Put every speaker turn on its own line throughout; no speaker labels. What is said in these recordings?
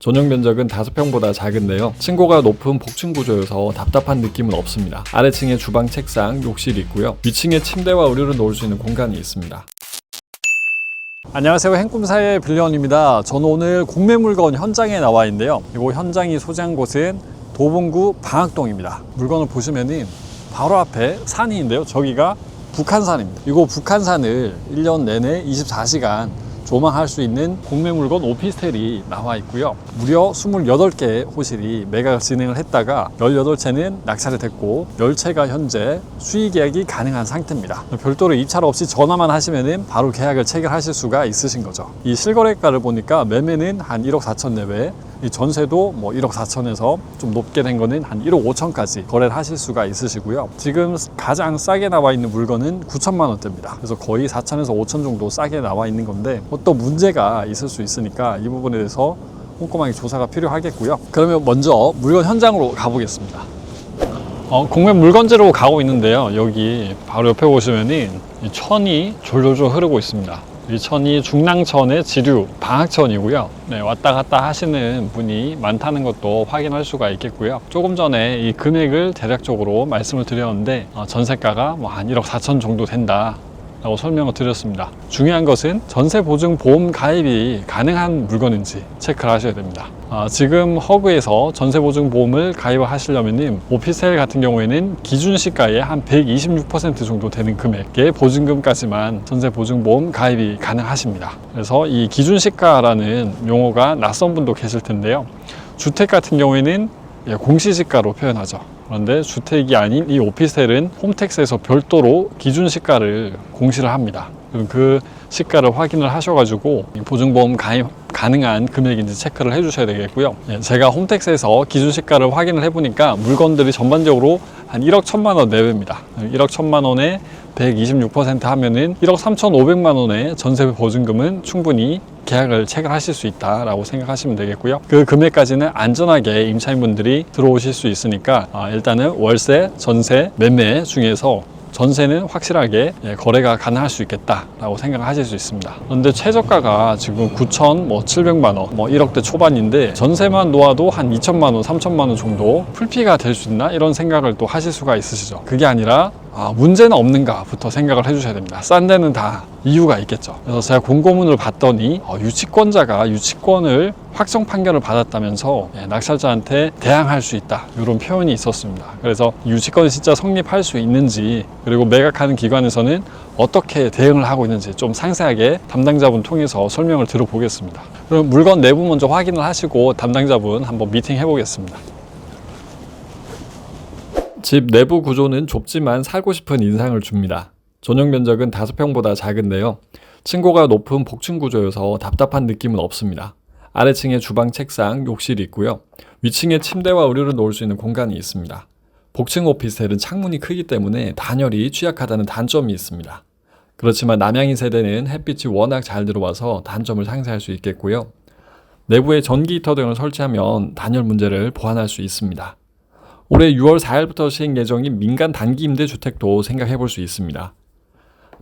전용 면적은 5평보다 작은데요. 층고가 높은 복층 구조여서 답답한 느낌은 없습니다. 아래층에 주방, 책상, 욕실이 있고요. 위층에 침대와 의류를 놓을 수 있는 공간이 있습니다. 안녕하세요, 행꿈사의 빌런입니다. 저는 오늘 공매 물건 현장에 나와 있는데요. 이 현장이 소재한 곳은 도봉구 방학동입니다. 물건을 보시면은 바로 앞에 산이 있는데요. 저기가 북한산입니다. 이거 북한산을 1년 내내 24시간 조망할 수 있는 공매 물건 오피스텔이 나와 있고요. 무려 28개 호실이 매각 진행을 했다가 18채는 낙찰이 됐고 10채가 현재 수의 계약이 가능한 상태입니다. 별도로 입찰 없이 전화만 하시면 바로 계약을 체결하실 수가 있으신 거죠. 이 실거래가를 보니까 매매는 한 1억 4천 내외, 이 전세도 1억 4천에서 좀 높게 된 거는 한 1억 5천까지 거래를 하실 수가 있으시고요. 지금 가장 싸게 나와 있는 물건은 9천만 원대입니다. 그래서 거의 4천에서 5천 정도 싸게 나와 있는 건데 또 문제가 있을 수 있으니까 이 부분에 대해서 꼼꼼하게 조사가 필요하겠고요. 그러면 먼저 물건 현장으로 가보겠습니다. 공매 물건지로 가고 있는데요. 여기 바로 옆에 보시면은 이 천이 졸졸졸 흐르고 있습니다. 이 천이 중랑천의 지류 방학천이고요. 네, 왔다 갔다 하시는 분이 많다는 것도 확인할 수가 있겠고요. 조금 전에 이 금액을 대략적으로 말씀을 드렸는데 전세가가 한 1억 4천 정도 된다 라고 설명을 드렸습니다. 중요한 것은 전세보증보험 가입이 가능한 물건인지 체크를 하셔야 됩니다. 지금 허그에서 전세보증보험을 가입을 하시려면 오피스텔 같은 경우에는 기준시가의 한 126% 정도 되는 금액의 보증금까지만 전세보증보험 가입이 가능하십니다. 그래서 이 기준시가라는 용어가 낯선 분도 계실 텐데요. 주택 같은 경우에는 공시시가로 표현하죠. 그런데 주택이 아닌 이 오피스텔은 홈택스에서 별도로 기준시가를 공시를 합니다. 그럼 그 시가를 확인을 하셔가지고 보증보험 가입 가능한 금액인지 체크를 해주셔야 되겠고요. 제가 홈택스에서 기준시가를 확인을 해보니까 물건들이 전반적으로 한 1억 1천만 원 내외입니다. 1억 1천만 원에 126% 하면은 1억 3,500만 원의 전세 보증금은 충분히 계약을 체결하실 수 있다라고 생각하시면 되겠고요. 그 금액까지는 안전하게 임차인분들이 들어오실 수 있으니까 일단은 월세, 전세, 매매 중에서 전세는 확실하게 거래가 가능할 수 있겠다라고 생각하실 수 있습니다. 그런데 최저가가 지금 9,700만 원, 1억대 초반인데 전세만 놓아도 한 2천만 원, 3천만 원 정도 풀피가 될 수 있나 이런 생각을 또 하실 수가 있으시죠. 그게 아니라 문제는 없는가부터 생각을 해주셔야 됩니다. 싼 데는 다 이유가 있겠죠. 그래서 제가 공고문을 봤더니 유치권자가 유치권을 확정 판결을 받았다면서 낙찰자한테 대항할 수 있다 이런 표현이 있었습니다. 그래서 유치권이 진짜 성립할 수 있는지 그리고 매각하는 기관에서는 어떻게 대응을 하고 있는지 좀 상세하게 담당자분 통해서 설명을 들어보겠습니다. 그럼 물건 내부 먼저 확인을 하시고 담당자분 한번 미팅 해보겠습니다. 집 내부 구조는 좁지만 살고 싶은 인상을 줍니다. 전용 면적은 5평보다 작은데요. 층고가 높은 복층 구조여서 답답한 느낌은 없습니다. 아래층에 주방, 책상, 욕실이 있고요. 위층에 침대와 의류를 놓을 수 있는 공간이 있습니다. 복층 오피스텔은 창문이 크기 때문에 단열이 취약하다는 단점이 있습니다. 그렇지만 남양인 세대는 햇빛이 워낙 잘 들어와서 단점을 상쇄할 수 있겠고요. 내부에 전기 히터 등을 설치하면 단열 문제를 보완할 수 있습니다. 올해 6월 4일부터 시행 예정인 민간 단기 임대 주택도 생각해 볼 수 있습니다.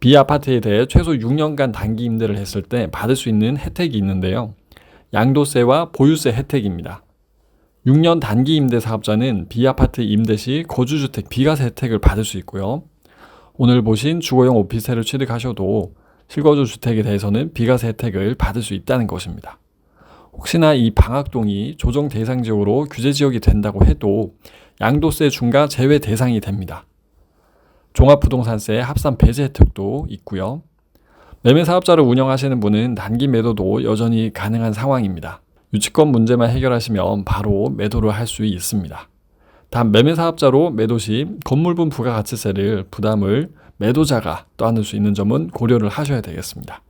B아파트에 대해 최소 6년간 단기 임대를 했을 때 받을 수 있는 혜택이 있는데요. 양도세와 보유세 혜택입니다. 6년 단기 임대 사업자는 B아파트 임대 시 거주주택 비과세 혜택을 받을 수 있고요. 오늘 보신 주거용 오피스텔을 취득하셔도 실거주 주택에 대해서는 비과세 혜택을 받을 수 있다는 것입니다. 혹시나 이 방학동이 조정 대상 지역으로 규제 지역이 된다고 해도 양도세 중과 제외 대상이 됩니다. 종합부동산세 합산 배제 혜택도 있고요. 매매 사업자를 운영하시는 분은 단기 매도도 여전히 가능한 상황입니다. 유치권 문제만 해결하시면 바로 매도를 할 수 있습니다. 단 매매 사업자로 매도 시 건물분 부가가치세를 부담을 매도자가 떠안을 수 있는 점은 고려를 하셔야 되겠습니다.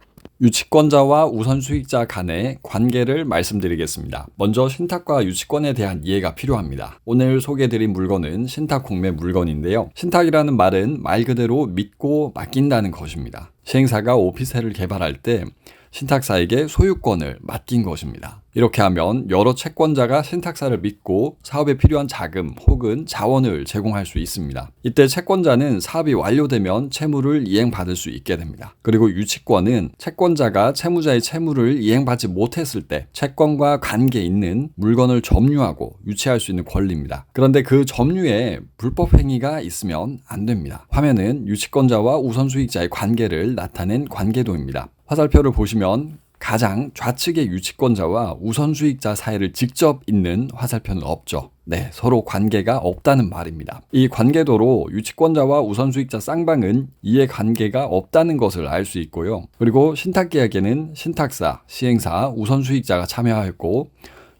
유치권자와 우선 수익자 간의 관계를 말씀드리겠습니다. 먼저 신탁과 유치권에 대한 이해가 필요합니다. 오늘 소개해드린 물건은 신탁 공매 물건인데요. 신탁이라는 말은 말 그대로 믿고 맡긴다는 것입니다. 시행사가 오피스텔을 개발할 때 신탁사에게 소유권을 맡긴 것입니다.
이렇게 하면 여러 채권자가 신탁사를 믿고 사업에 필요한 자금 혹은 자원을 제공할 수 있습니다. 이때 채권자는 사업이 완료되면 채무를 이행받을 수 있게 됩니다. 그리고 유치권은 채권자가 채무자의 채무를 이행받지 못했을 때 채권과 관계 있는 물건을 점유하고 유치할 수 있는 권리입니다. 그런데 그 점유에 불법 행위가 있으면 안 됩니다. 화면은 유치권자와 우선수익자의 관계를 나타낸 관계도입니다. 화살표를 보시면 가장 좌측의 유치권자와 우선수익자 사이를 직접 잇는 화살표는 없죠. 네, 서로 관계가 없다는 말입니다. 이 관계도로 유치권자와 우선수익자 쌍방은 이해관계가 없다는 것을 알 수 있고요. 그리고 신탁계약에는 신탁사, 시행사, 우선수익자가 참여하였고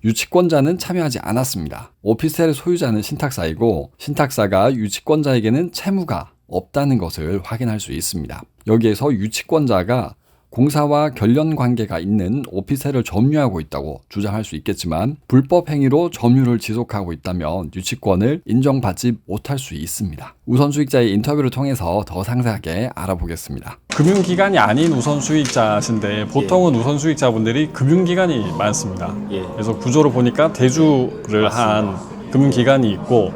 유치권자는 참여하지 않았습니다. 오피스텔의 소유자는 신탁사이고 신탁사가 유치권자에게는 채무가 없다는 것을 확인할 수 있습니다. 여기에서 유치권자가 공사와 결련 관계가 있는 오피스텔을 점유하고 있다고 주장할 수 있겠지만 불법 행위로 점유를 지속하고 있다면 유치권을 인정받지 못할 수 있습니다. 우선수익자의 인터뷰를 통해서 더 상세하게 알아보겠습니다.
금융기관이 아닌 우선수익자신데 보통은 우선수익자분들이 금융기관이 많습니다. 그래서 구조를 보니까 대주를 한 금융기관이 있고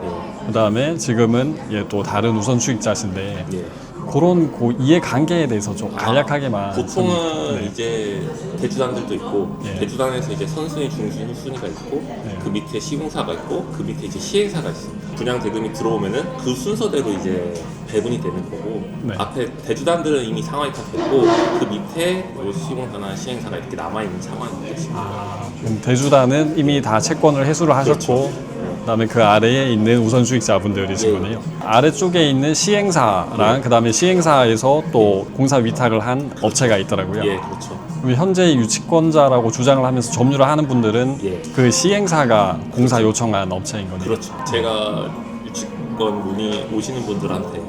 그 다음에 지금은 또 다른 우선수익자신데 그런 이해관계에 대해서 좀 간략하게만
보통은 이제 대주단들도 있고 대주단에서 이제 선순위, 중순위, 후순위가 있고 그 밑에 시공사가 있고 그 밑에 이제 시행사가 있습니다. 분양 대금이 들어오면은 그 순서대로 이제 배분이 되는 거고 앞에 대주단들은 이미 상황이 다 됐고 그 밑에 시공사나 시행사가 이렇게 남아있는 상황이겠습니다.
그럼 대주단은 이미 다 채권을 회수를 하셨고 그다음에 그 아래에 있는 우선수익자분들이신 거네요. 아래쪽에 있는 시행사랑 그다음에 시행사에서 또 공사 위탁을 한 업체가 있더라고요.
그렇죠.
그럼 현재 유치권자라고 주장을 하면서 점유를 하는 분들은 그 시행사가 공사 요청한 업체인 거네요.
그렇죠. 제가 유치권 문의 오시는 분들한테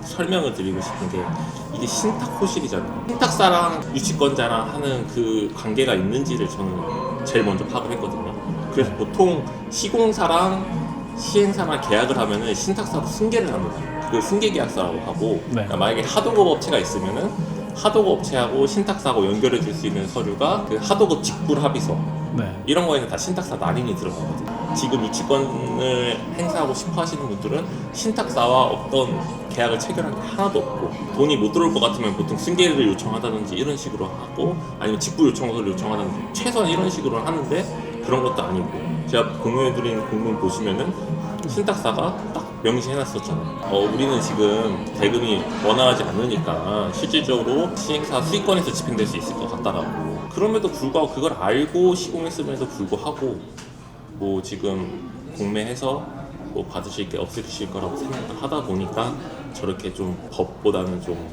설명을 드리고 싶은 게 이게 신탁 호실이잖아요. 신탁사랑 유치권자랑 하는 그 관계가 있는지를 저는 제일 먼저 파악을 했거든요. 그래서 보통 시공사랑 시행사랑 계약을 하면은 신탁사로 승계를 합니다. 그걸 승계계약서라고 하고 그러니까 만약에 하도급 업체가 있으면은 하도급 업체하고 신탁사하고 연결해 줄 수 있는 서류가 그 하도급 직불합의서 이런 거에는 다 신탁사 날인이 들어가거든요. 지금 유치권을 행사하고 싶어 하시는 분들은 신탁사와 어떤 계약을 체결한 게 하나도 없고 돈이 못 들어올 것 같으면 보통 승계를 요청하다든지 이런 식으로 하고 아니면 직불 요청서를 요청하다든지 최소한 이런 식으로 하는데 그런 것도 아니고 제가 공유해드린 공문 보시면은 신탁사가 딱 명시해놨었잖아요. 우리는 지금 대금이 원활하지 않으니까 실질적으로 시행사 수익권에서 집행될 수 있을 것 같다라고. 그럼에도 불구하고 그걸 알고 시공했음에도 불구하고 뭐 지금 공매해서 뭐 받으실 게 없으실 거라고 생각을 하다 보니까 저렇게 좀 법보다는 좀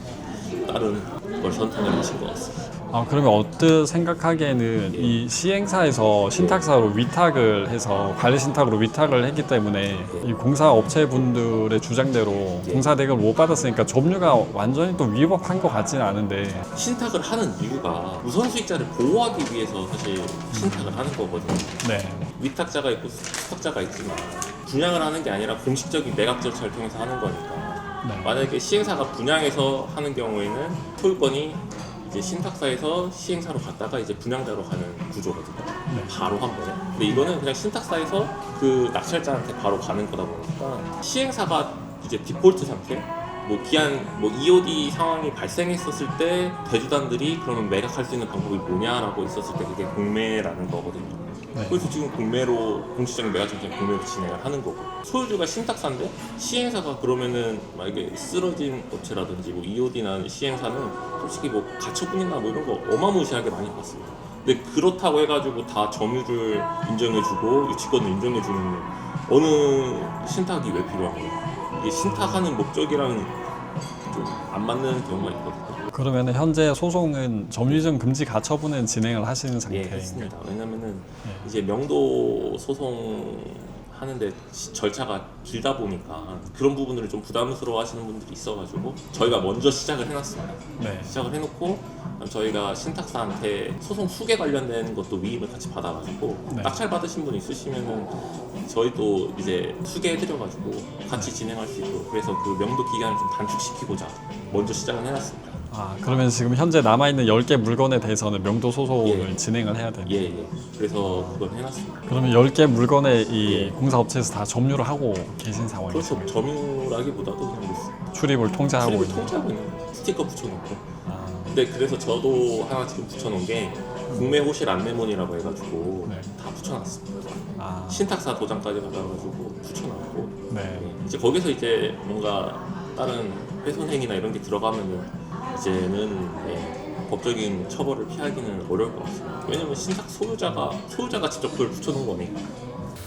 다른 걸 선택을 하신 것 같습니다.
그러면 어떻게 생각하기에는 이 시행사에서 신탁사로 위탁을 해서 관리 신탁으로 위탁을 했기 때문에 이 공사 업체분들의 주장대로 공사 대금을 못 받았으니까 점유가 완전히 또 위법한 것 같지는 않은데
신탁을 하는 이유가 우선수익자를 보호하기 위해서 사실 신탁을 하는 거거든요. 위탁자가 있고 수탁자가 있지만 분양을 하는 게 아니라 공식적인 매각 절차를 통해서 하는 거니까 만약에 시행사가 분양해서 하는 경우에는 소유권이 이제 신탁사에서 시행사로 갔다가 이제 분양자로 가는 구조거든요. 바로 한 번에. 근데 이거는 그냥 신탁사에서 그 낙찰자한테 바로 가는 거다 보니까 시행사가 이제 디폴트 상태, 뭐 기한 뭐 EOD 상황이 발생했었을 때 대주단들이 그러면 매각할 수 있는 방법이 뭐냐라고 있었을 때 그게 공매라는 거거든요. 그래서 지금 공매로 공식적인 매각 절차는 공매로 진행을 하는 거고 소유주가 신탁사인데 시행사가 그러면은 만약에 쓰러진 업체라든지 뭐 EOD나 시행사는 솔직히 뭐 가처분이나 뭐 이런 거 어마무시하게 많이 받습니다. 근데 그렇다고 해가지고 다 점유를 인정해주고 유치권을 인정해주는 어느 신탁이 왜 필요한 거예요? 이게 신탁하는 목적이랑 좀 안 맞는 경우가 있거든요.
그러면 현재 소송은 점유이전 금지 가처분은 진행을 하시는 상태인가요?
했습니다. 왜냐면은 이제 명도 소송 하는데 절차가 길다 보니까 그런 부분들을 좀 부담스러워 하시는 분들이 있어가지고 저희가 먼저 시작을 해놨습니다. 시작을 해놓고 저희가 신탁사한테 소송 수개 관련된 것도 위임을 같이 받아가지고 낙찰 받으신 분 있으시면은 저희도 이제 수개해드려가지고 같이 진행할 수 있도록 그래서 그 명도 기간을 좀 단축시키고자 먼저 시작을 해놨습니다.
그러면 지금 현재 남아있는 10개 물건에 대해서는 명도 소송을
예.
진행을 해야 되는
예, 예. 그래서 그건 해놨습니다.
그러면 10개 물건에 이
예.
공사업체에서 다 점유를 하고 계신 상황이죠.
그렇죠. 점유라기보다도 그냥 뭐
출입을 통제하고
출입을
있는.
통제하고 있는 거예요. 스티커 붙여놓고.
아,
근데 그래서 저도 하나 지금 붙여놓은 게 국내 호실 안내문이라고 해가지고
네.
다 붙여놨습니다.
아,
신탁사 도장까지 받아가지고 붙여놨고
네.
예. 이제 거기서 이제 뭔가 다른 훼손행위나 이런 게 들어가면은 이제는 법적인 처벌을 피하기는 어려울 것 같습니다. 왜냐면 신탁 소유자가 직접 그걸 붙여놓은 거니까.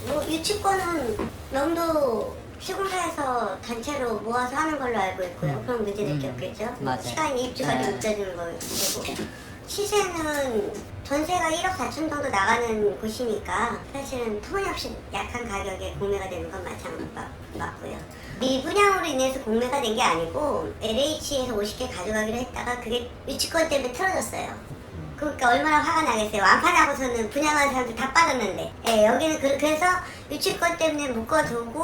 뭐 유치권은 명도 시공사에서 단체로 모아서 하는 걸로 알고 있고요. 그런 문제될 게 없겠죠.
맞아요.
시간이 입주까지 묶여주는 거고 시세는 전세가 1억 4천 정도 나가는 곳이니까 사실은 터무니없이 약한 가격에 공매가 되는 건 맞고요. 미분양으로 인해서 공매가 된 게 아니고 LH에서 50개 가져가기로 했다가 그게 유치권 때문에 틀어졌어요. 그러니까 얼마나 화가 나겠어요. 완판하고서는 분양한 사람들 다 빠졌는데. 예, 여기는 그래서 유치권 때문에 묶어두고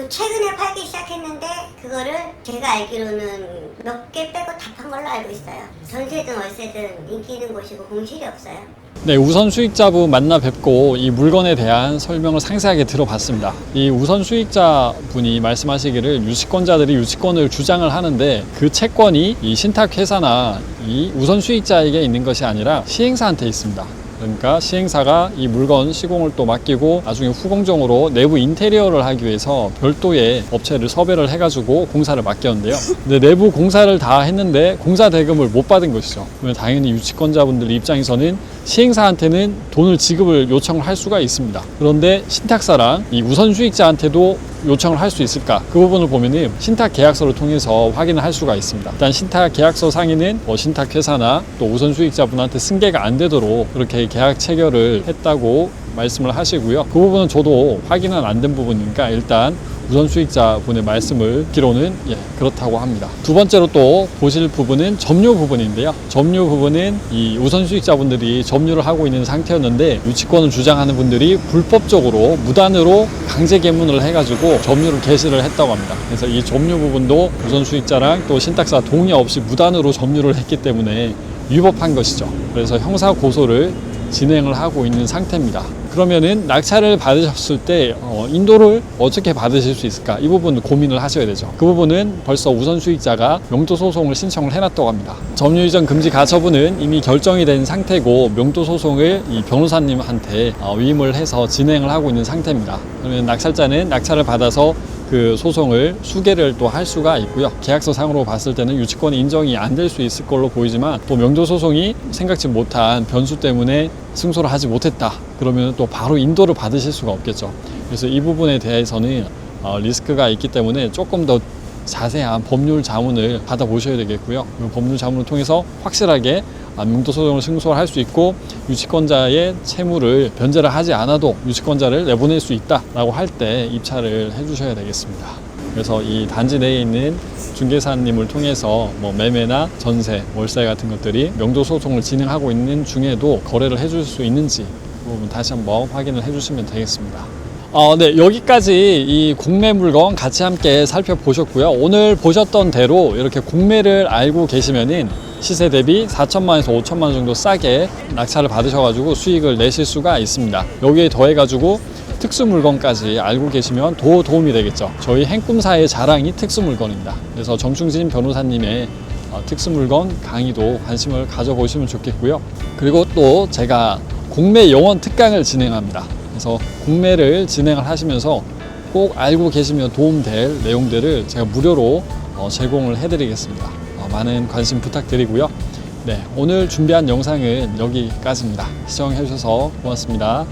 최근에 팔기 시작했는데 그거를 제가 알기로는 몇 개 빼고 다 판 걸로 알고 있어요. 전세든 월세든 인기 있는 곳이고 공실이 없어요.
네, 우선 수익자분 만나 뵙고 이 물건에 대한 설명을 상세하게 들어봤습니다. 이 우선 수익자분이 말씀하시기를 유치권자들이 유치권을 주장을 하는데 그 채권이 이 신탁회사나 이 우선 수익자에게 있는 것이 아니라 시행사한테 있습니다. 그러니까 시행사가 이 물건 시공을 또 맡기고 나중에 후공정으로 내부 인테리어를 하기 위해서 별도의 업체를 섭외를 해가지고 공사를 맡겼는데요. 근데 내부 공사를 다 했는데 공사 대금을 못 받은 것이죠. 그러면 당연히 유치권자분들 입장에서는 시행사한테는 돈을 지급을 요청을 할 수가 있습니다. 그런데 신탁사랑 이 우선 수익자한테도 요청을 할 수 있을까? 그 부분을 보면은 신탁 계약서를 통해서 확인을 할 수가 있습니다. 일단 신탁 계약서 상에는 신탁 회사나 또 우선 수익자분한테 승계가 안 되도록 그렇게 계약 체결을 했다고 말씀을 하시고요. 그 부분은 저도 확인은 안 된 부분이니까 일단 우선 수익자분의 말씀을 듣기로는 그렇다고 합니다. 두 번째로 또 보실 부분은 점유 부분인데요. 점유 부분은 이 우선 수익자분들이 점유를 하고 있는 상태였는데 유치권을 주장하는 분들이 불법적으로 무단으로 강제 개문을 해가지고 점유를 개시를 했다고 합니다. 그래서 이 점유 부분도 우선 수익자랑 또 신탁사 동의 없이 무단으로 점유를 했기 때문에 위법한 것이죠. 그래서 형사 고소를 진행을 하고 있는 상태입니다. 그러면은 낙찰을 받으셨을 때 인도를 어떻게 받으실 수 있을까? 이 부분을 고민을 하셔야 되죠. 그 부분은 벌써 우선 수익자가 명도 소송을 신청을 해놨다고 합니다. 점유 이전 금지 가처분은 이미 결정이 된 상태고 명도 소송을 이 변호사님한테 위임을 해서 진행을 하고 있는 상태입니다. 그러면 낙찰자는 낙찰을 받아서 그 소송을 수개를 또 할 수가 있고요. 계약서 상으로 봤을 때는 유치권이 인정이 안 될 수 있을 걸로 보이지만 또 명도 소송이 생각지 못한 변수 때문에 승소를 하지 못했다. 그러면 또 바로 인도를 받으실 수가 없겠죠. 그래서 이 부분에 대해서는 리스크가 있기 때문에 조금 더 자세한 법률 자문을 받아보셔야 되겠고요. 그 법률 자문을 통해서 확실하게 명도 소송을 승소할 수 있고 유치권자의 채무를 변제를 하지 않아도 유치권자를 내보낼 수 있다라고 할 때 입찰을 해주셔야 되겠습니다. 그래서 이 단지 내에 있는 중개사님을 통해서 매매나 전세, 월세 같은 것들이 명도 소송을 진행하고 있는 중에도 거래를 해줄 수 있는지 그 부분 다시 한번 확인을 해주시면 되겠습니다. 네, 여기까지 이 공매 물건 같이 함께 살펴보셨고요. 오늘 보셨던 대로 이렇게 공매를 알고 계시면은 시세 대비 4천만 원에서 5천만 원 정도 싸게 낙찰을 받으셔가지고 수익을 내실 수가 있습니다. 여기에 더해가지고 특수 물건까지 알고 계시면 더 도움이 되겠죠. 저희 행꿈사의 자랑이 특수 물건입니다. 그래서 정충진 변호사님의 특수 물건 강의도 관심을 가져보시면 좋겠고요. 그리고 또 제가 공매 영원 특강을 진행합니다. 그래서 공매를 진행을 하시면서 꼭 알고 계시면 도움될 내용들을 제가 무료로 제공을 해드리겠습니다. 많은 관심 부탁드리고요. 네, 오늘 준비한 영상은 여기까지입니다. 시청해 주셔서 고맙습니다.